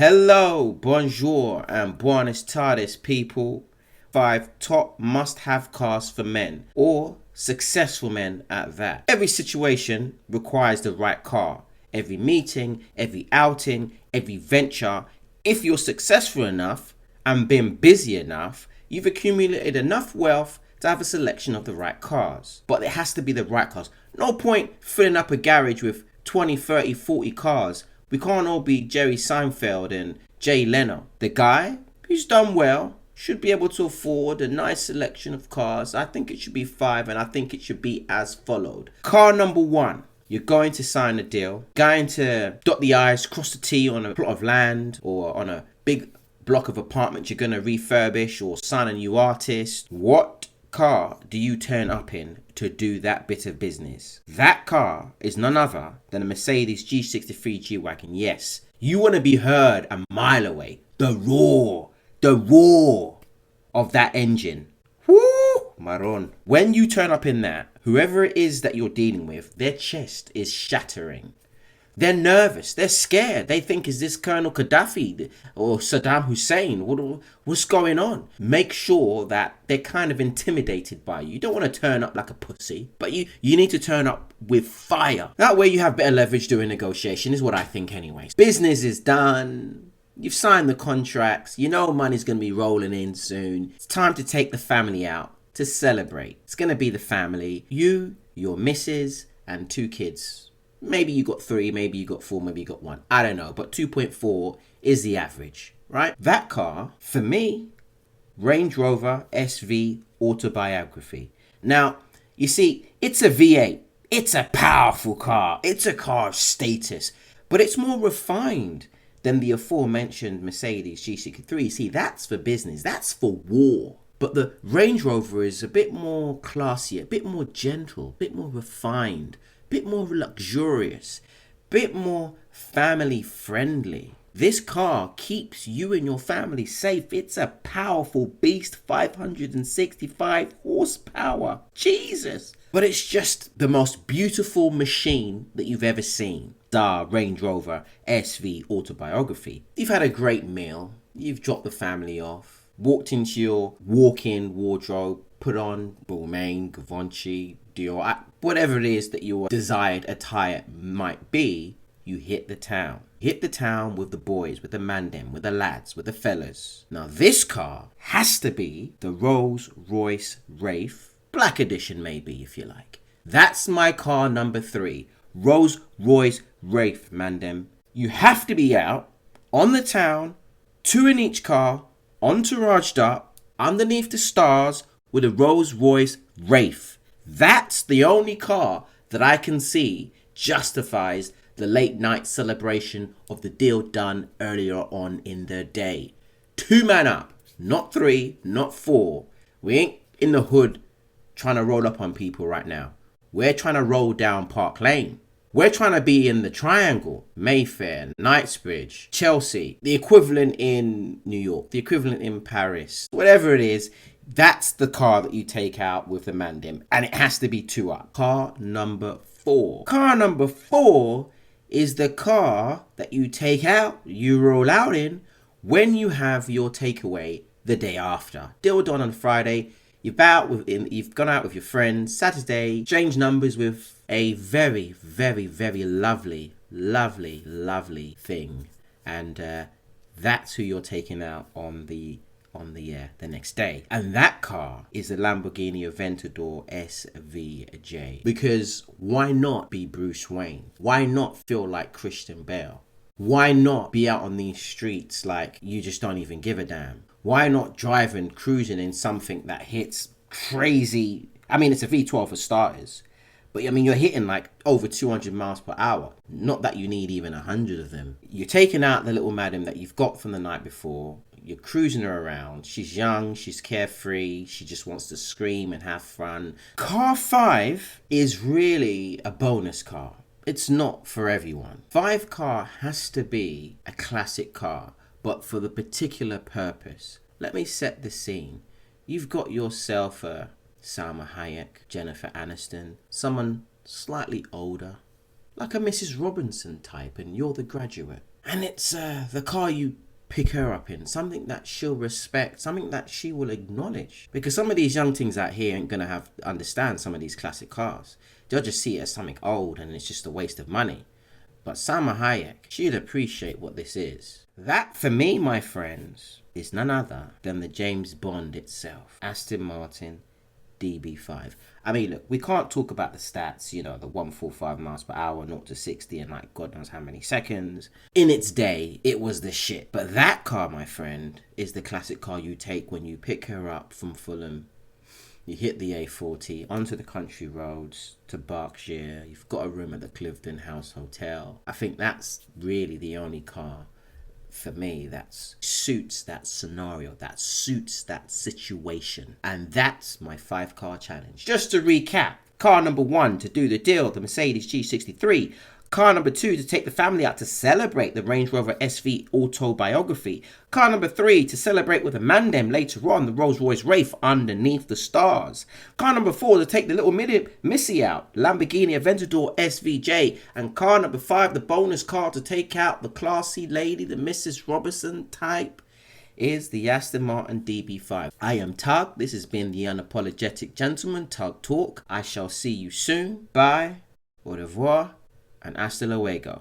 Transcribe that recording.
Hello, bonjour, and buenos tardes, people. 5 top must have cars for men, or successful men at that. Every situation requires the right car. Every meeting, every outing, every venture. If you're successful enough and been busy enough, you've accumulated enough wealth to have a selection of the right cars. But it has to be the right cars. No point filling up a garage with 20, 30, 40 cars. We can't all be Jerry Seinfeld and Jay Leno. The guy who's done well should be able to afford a nice selection of cars. I think it should be 5, and I think it should be as followed. Car number 1. You're going to sign a deal, going to dot the I's, cross the T on a plot of land or on a big block of apartments you're going to refurbish or sign a new artist. What car do you turn up in to do that bit of business? That car is none other than a Mercedes G63 G-Wagon. Yes, you want to be heard a mile away. The roar of that engine. Woo! Maron. When you turn up in that, whoever it is that you're dealing with, their chest is shattering. They're nervous. They're scared. They think, is this Colonel Gaddafi or Saddam Hussein? What's going on? Make sure that they're kind of intimidated by you. You don't want to turn up like a pussy, but you need to turn up with fire. That way you have better leverage during negotiation, is what I think anyways. Business is done. You've signed the contracts. You know money's going to be rolling in soon. It's time to take the family out to celebrate. It's going to be the family. You, your missus, and 2 kids. Maybe you got 3, maybe you got 4, maybe you got 1. I don't know, but 2.4 is the average, right? That car, for me, Range Rover SV Autobiography. Now, you see, it's a V8. It's a powerful car. It's a car of status, but it's more refined than the aforementioned Mercedes G63. See, that's for business. That's for war. But the Range Rover is a bit more classy, a bit more gentle, a bit more refined, bit more luxurious, bit more family friendly. This car keeps you and your family safe. It's a powerful beast, 565 horsepower. Jesus. But it's just the most beautiful machine that you've ever seen. The Range Rover SV Autobiography. You've had a great meal. You've dropped the family off. Walked into your walk-in wardrobe. Put on Balmain, Givenchy, Dior, whatever it is that your desired attire might be, you hit the town. Hit the town with the boys, with the mandem, with the lads, with the fellas. Now this car has to be the Rolls-Royce Wraith, Black Edition maybe if you like. That's my car number 3, Rolls-Royce Wraith, mandem. You have to be out, on the town, 2 in each car, entouraged up, underneath the stars, with a Rolls-Royce Wraith. That's the only car that I can see justifies the late night celebration of the deal done earlier on in the day. 2 man up, not 3, not 4. We ain't in the hood trying to roll up on people right now. We're trying to roll down Park Lane. We're trying to be in the Triangle, Mayfair, Knightsbridge, Chelsea, the equivalent in New York, the equivalent in Paris, whatever it is. That's the car that you take out with the mandem, and it has to be 2 up. Car number 4. Car number 4 is the car that you take out, you roll out in, when you have your takeaway the day after. Deal done on Friday, you've gone out with your friends, Saturday, change numbers with a very, very, very lovely, lovely, lovely thing. And that's who you're taking out on the next day. And that car is the Lamborghini Aventador SVJ. Because why not be Bruce Wayne? Why not feel like Christian Bale? Why not be out on these streets like you just don't even give a damn? Why not driving, cruising in something that hits crazy? I mean, it's a V12 for starters. But I mean, you're hitting like over 200 miles per hour. Not that you need even 100 of them. You're taking out the little madam that you've got from the night before. You're cruising her around. She's young, she's carefree, she just wants to scream and have fun. Car 5 is really a bonus car. It's not for everyone. 5 car has to be a classic car, but for the particular purpose. Let me set the scene. You've got yourself a Salma Hayek, Jennifer Aniston, someone slightly older, like a Mrs. Robinson type, and you're the graduate. And it's the car you pick her up in, something that she'll respect, something that she will acknowledge. Because some of these young things out here ain't gonna have understand some of these classic cars. They'll just see it as something old and it's just a waste of money. But Salma Hayek, she'd appreciate what this is. That, for me, my friends, is none other than the James Bond itself. Aston Martin DB5. I mean, look, we can't talk about the stats, you know, the 145 miles per hour, 0 to 60 in like God knows how many seconds. In its day, it was the shit. But that car, my friend, is the classic car you take when you pick her up from Fulham. You hit the A40 onto the country roads to Berkshire. You've got a room at the Clifton House Hotel. I think that's really the only car for me that suits that scenario, that suits that situation. And that's my 5-car challenge. Just to recap, car number 1 to do the deal, the Mercedes G63. Car number 2 to take the family out to celebrate the Range Rover SV Autobiography. Car number 3 to celebrate with a Mandem later on, the Rolls-Royce Wraith Underneath the Stars. Car number 4 to take the little Missy out, Lamborghini Aventador SVJ. And car number 5, the bonus car to take out the classy lady, the Mrs. Robinson type, is the Aston Martin DB5. I am Tug. This has been the Unapologetic Gentleman, Tug Talk. I shall see you soon. Bye, au revoir, and hasta luego.